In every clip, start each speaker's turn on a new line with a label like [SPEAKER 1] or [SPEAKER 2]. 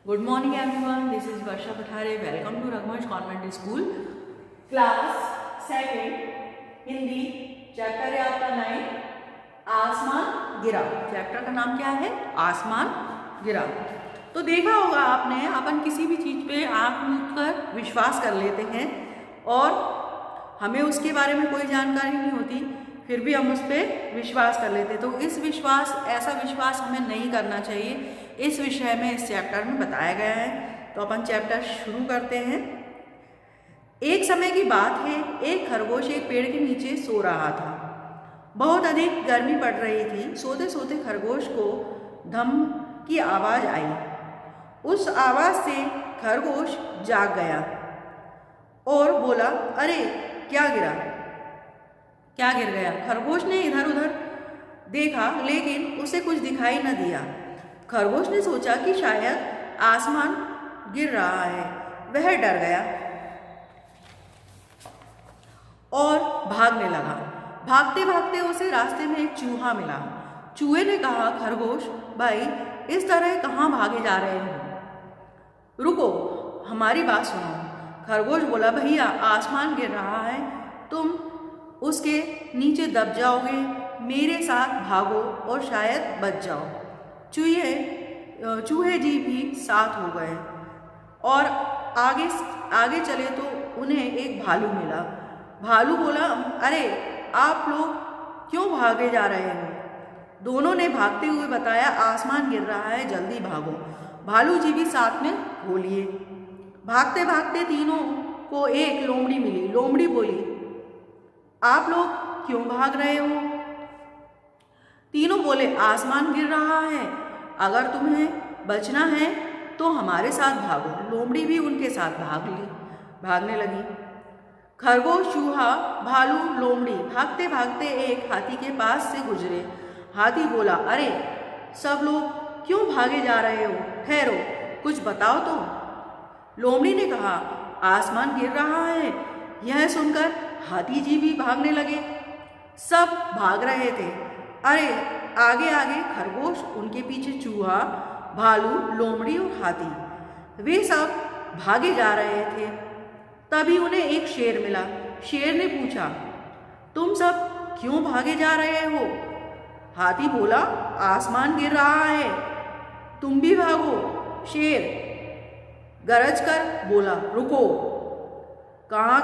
[SPEAKER 1] Good morning everyone, this is Varsha Pathare. Welcome to Raghuvansh Convent School. Class second Hindi chapter है आपका 9 आसमान गिरा। Chapter का नाम क्या है? आसमान गिरा। तो देखा होगा आपने, अपन किसी भी चीज़ पे आँख मूंद कर विश्वास कर लेते हैं और हमें उसके बारे में कोई जानकारी नहीं होती, फिर भी हम उस पर विश्वास कर लेते। तो ऐसा विश्वास हमें नहीं करना चाहिए। इस विषय में इस चैप्टर में बताया गया है। तो अपन चैप्टर शुरू करते हैं। एक समय की बात है, एक खरगोश एक पेड़ के नीचे सो रहा था। बहुत अधिक गर्मी पड़ रही थी। सोते सोते खरगोश को धम की आवाज़ आई। उस आवाज़ से खरगोश जाग गया और बोला, अरे क्या गिरा? क्या गिर गया? खरगोश ने इधर उधर देखा, लेकिन उसे कुछ दिखाई न दिया। खरगोश ने सोचा कि शायद आसमान गिर रहा है। वह डर गया और भागने लगा। भागते भागते उसे रास्ते में एक चूहा मिला। चूहे ने कहा, खरगोश भाई, इस तरह कहाँ भागे जा रहे हो? रुको, हमारी बात सुनो। खरगोश बोला, भैया आसमान गिर रहा है, तुम उसके नीचे दब जाओगे, मेरे साथ भागो और शायद बच जाओ। चूहे जी भी साथ हो गए और आगे चले तो उन्हें एक भालू मिला। भालू बोला, अरे आप लोग क्यों भागे जा रहे हो? दोनों ने भागते हुए बताया, आसमान गिर रहा है, जल्दी भागो। भालू जी भी साथ में हो लिए। भागते भागते तीनों को एक लोमड़ी मिली। लोमड़ी बोली, आप लोग क्यों भाग रहे हो? तीनों बोले, आसमान गिर रहा है, अगर तुम्हें बचना है तो हमारे साथ भागो। लोमड़ी भी उनके साथ भागने लगी। खरगोश, चूहा, भालू, लोमड़ी भागते भागते एक हाथी के पास से गुजरे। हाथी बोला, अरे सब लोग क्यों भागे जा रहे हो? ठहरो, कुछ बताओ तो। लोमड़ी ने कहा, आसमान गिर रहा है। यह सुनकर हाथी जी भी भागने लगे। सब भाग रहे थे। अरे आगे आगे खरगोश, उनके पीछे चूहा, भालू, लोमड़ी और हाथी, वे सब भागे जा रहे थे। तभी उन्हें एक शेर मिला। शेर ने पूछा, तुम सब क्यों भागे जा रहे हो? हाथी बोला, आसमान गिर रहा है, तुम भी भागो। शेर गरज कर बोला, रुको, कहाँ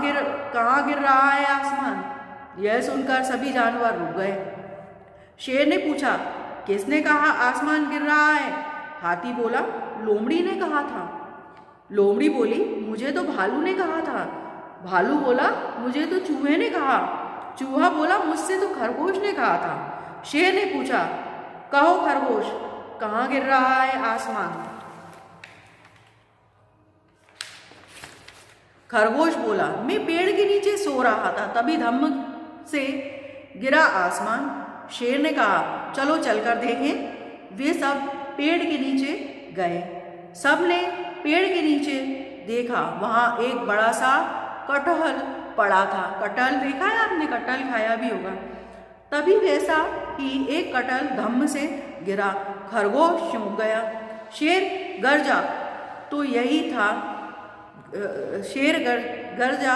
[SPEAKER 1] गिर रहा है आसमान? यह सुनकर सभी जानवर रुक गए। शेर ने पूछा, किसने कहा आसमान गिर रहा है? हाथी बोला, लोमड़ी ने कहा था। लोमड़ी बोली, मुझे तो भालू ने कहा था। भालू बोला, मुझे तो चूहे ने कहा। चूहा बोला, मुझसे तो खरगोश ने कहा था। शेर ने पूछा, कहो खरगोश, कहाँ गिर रहा है आसमान? खरगोश बोला, मैं पेड़ के नीचे सो रहा था, तभी धम्म से गिरा आसमान। शेर ने कहा, चलो चलकर देखें। वे सब पेड़ के नीचे गए। सब ने पेड़ के नीचे देखा, वहाँ एक बड़ा सा कटहल पड़ा था। कटहल देखा है आपने? कटहल खाया भी होगा। तभी वैसा ही एक कटहल धम्म से गिरा। खरगोश चौंक गया। शेर गरजा तो यही था गरजा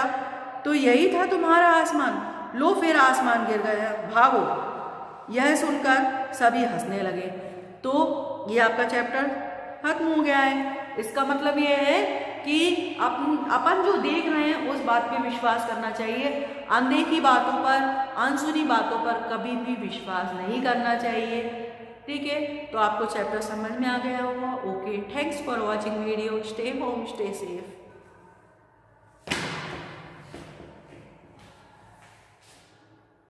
[SPEAKER 1] तो यही था तुम्हारा आसमान। लो, फिर आसमान गिर गया, भागो। यह सुनकर सभी हंसने लगे। तो ये आपका चैप्टर खत्म हो गया है। इसका मतलब ये है कि अपन जो देख रहे हैं उस बात पे विश्वास करना चाहिए। अनदेखी बातों पर, अनसुनी बातों पर कभी भी विश्वास नहीं करना चाहिए। ठीक है, तो आपको चैप्टर समझ में आ गया होगा। Okay, thanks for watching video. Stay home, stay safe.